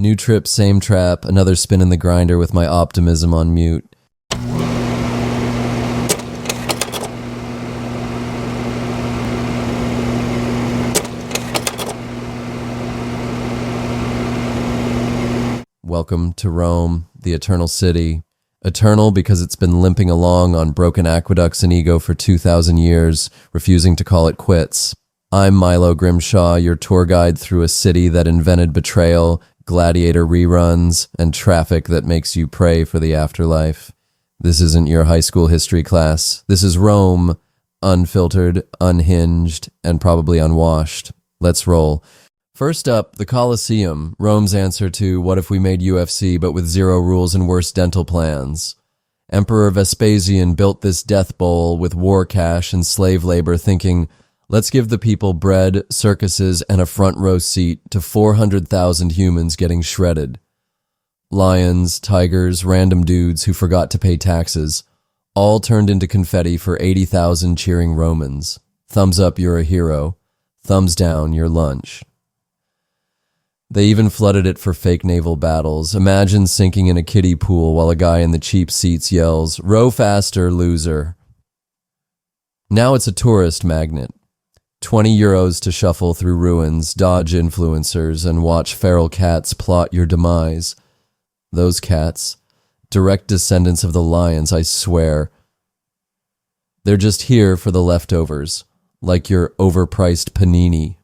New trip, same trap, another spin in the grinder with my optimism on mute. Welcome to Rome, the eternal city. Eternal because it's been limping along on broken aqueducts and ego for 2,000 years, refusing to call it quits. I'm Milo Grimshaw, your tour guide through a city that invented betrayal, gladiator reruns, and traffic that makes you pray for the afterlife. This isn't your high school history class. This is Rome, unfiltered, unhinged, and probably unwashed. Let's roll. First up, the Colosseum, Rome's answer to what if we made UFC but with zero rules and worse dental plans. Emperor Vespasian built this death bowl with war cash and slave labor thinking, let's give the people bread, circuses, and a front row seat to 400,000 humans getting shredded. Lions, tigers, random dudes who forgot to pay taxes, all turned into confetti for 80,000 cheering Romans. Thumbs up, you're a hero. Thumbs down, you're lunch. They even flooded it for fake naval battles. Imagine sinking in a kiddie pool while a guy in the cheap seats yells, row faster, loser. Now it's a tourist magnet. 20 euros to shuffle through ruins, dodge influencers, and watch feral cats plot your demise. Those cats, direct descendants of the lions, I swear. They're just here for the leftovers, like your overpriced panini.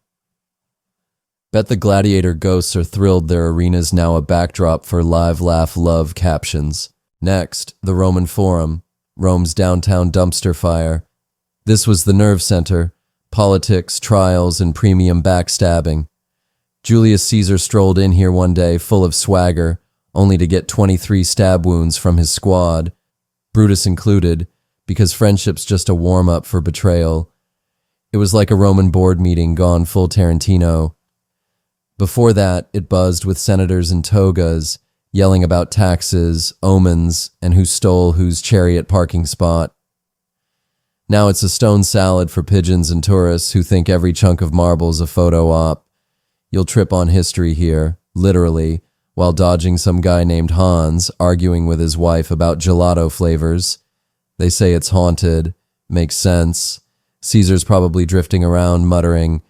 Bet the gladiator ghosts are thrilled their arena's now a backdrop for live, laugh, love captions. Next, the Roman Forum, Rome's downtown dumpster fire. This was the nerve center, politics, trials, and premium backstabbing. Julius Caesar strolled in here one day full of swagger, only to get 23 stab wounds from his squad, Brutus included, because friendship's just a warm-up for betrayal. It was like a Roman board meeting gone full Tarantino. Before that, it buzzed with senators in togas, yelling about taxes, omens, and who stole whose chariot parking spot. Now it's a stone salad for pigeons and tourists who think every chunk of marble's a photo op. You'll trip on history here, literally, while dodging some guy named Hans arguing with his wife about gelato flavors. They say it's haunted. Makes sense. Caesar's probably drifting around muttering,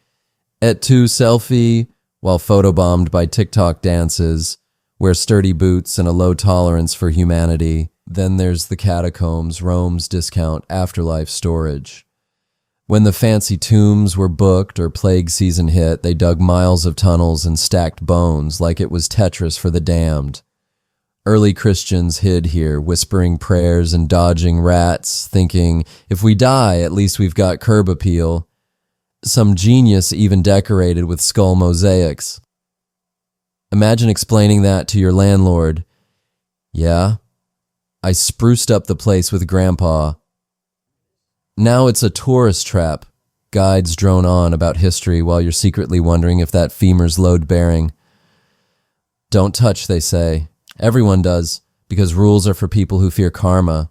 "Et tu selfie?" while photobombed by TikTok dances, wear sturdy boots and a low tolerance for humanity. Then there's the Catacombs, Rome's discount afterlife storage. When the fancy tombs were booked or plague season hit, they dug miles of tunnels and stacked bones like it was Tetris for the damned. Early Christians hid here, whispering prayers and dodging rats, thinking, if we die, at least we've got curb appeal. Some genius even decorated with skull mosaics. Imagine explaining that to your landlord. Yeah, I spruced up the place with Grandpa. Now it's a tourist trap. Guides drone on about history while you're secretly wondering if that femur's load-bearing. Don't touch, they say. Everyone does, because rules are for people who fear karma.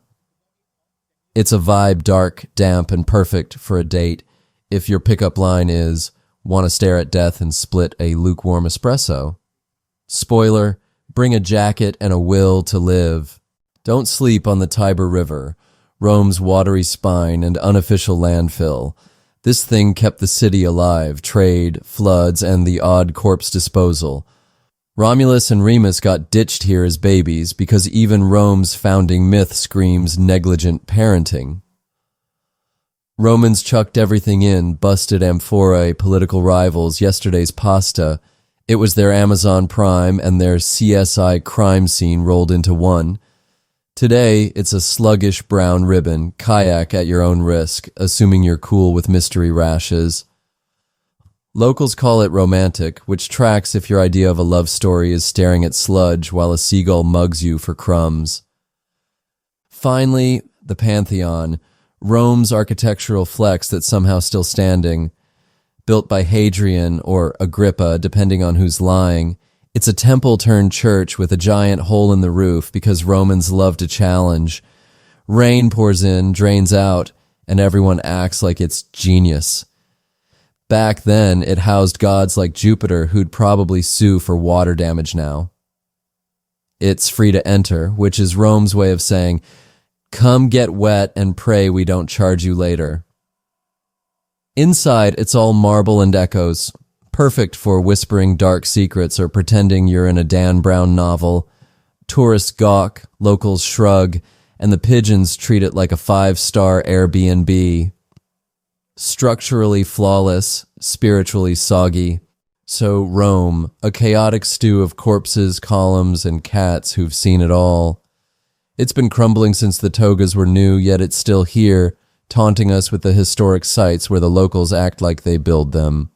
It's a vibe, dark, damp, and perfect for a date. If your pickup line is, want to stare at death and split a lukewarm espresso. Spoiler, bring a jacket and a will to live. Don't sleep on the Tiber River, Rome's watery spine and unofficial landfill. This thing kept the city alive, trade, floods, and the odd corpse disposal. Romulus and Remus got ditched here as babies because even Rome's founding myth screams negligent parenting. Romans chucked everything in, busted amphorae, political rivals, yesterday's pasta. It was their Amazon Prime and their CSI crime scene rolled into one. Today, it's a sluggish brown ribbon, kayak at your own risk, assuming you're cool with mystery rashes. Locals call it romantic, which tracks if your idea of a love story is staring at sludge while a seagull mugs you for crumbs. Finally, the Pantheon, Rome's architectural flex that's somehow still standing. Built by Hadrian or Agrippa, depending on who's lying. It's a temple-turned-church with a giant hole in the roof because Romans love to challenge. Rain pours in, drains out, and everyone acts like it's genius. Back then, it housed gods like Jupiter who'd probably sue for water damage now. It's free to enter, which is Rome's way of saying, come get wet and pray we don't charge you later. Inside, it's all marble and echoes, perfect for whispering dark secrets or pretending you're in a Dan Brown novel. Tourists gawk, locals shrug, and the pigeons treat it like a 5-star Airbnb. Structurally flawless, spiritually soggy. So Rome, a chaotic stew of corpses, columns, and cats who've seen it all. It's been crumbling since the togas were new, yet it's still here, taunting us with the historic sites where the locals act like they build them.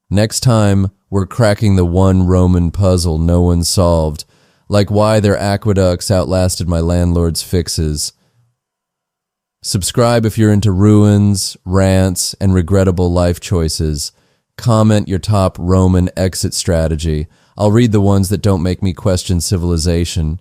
Next time, we're cracking the one Roman puzzle no one solved, like why their aqueducts outlasted my landlord's fixes. Subscribe if you're into ruins, rants, and regrettable life choices. Comment your top Roman exit strategy. I'll read the ones that don't make me question civilization.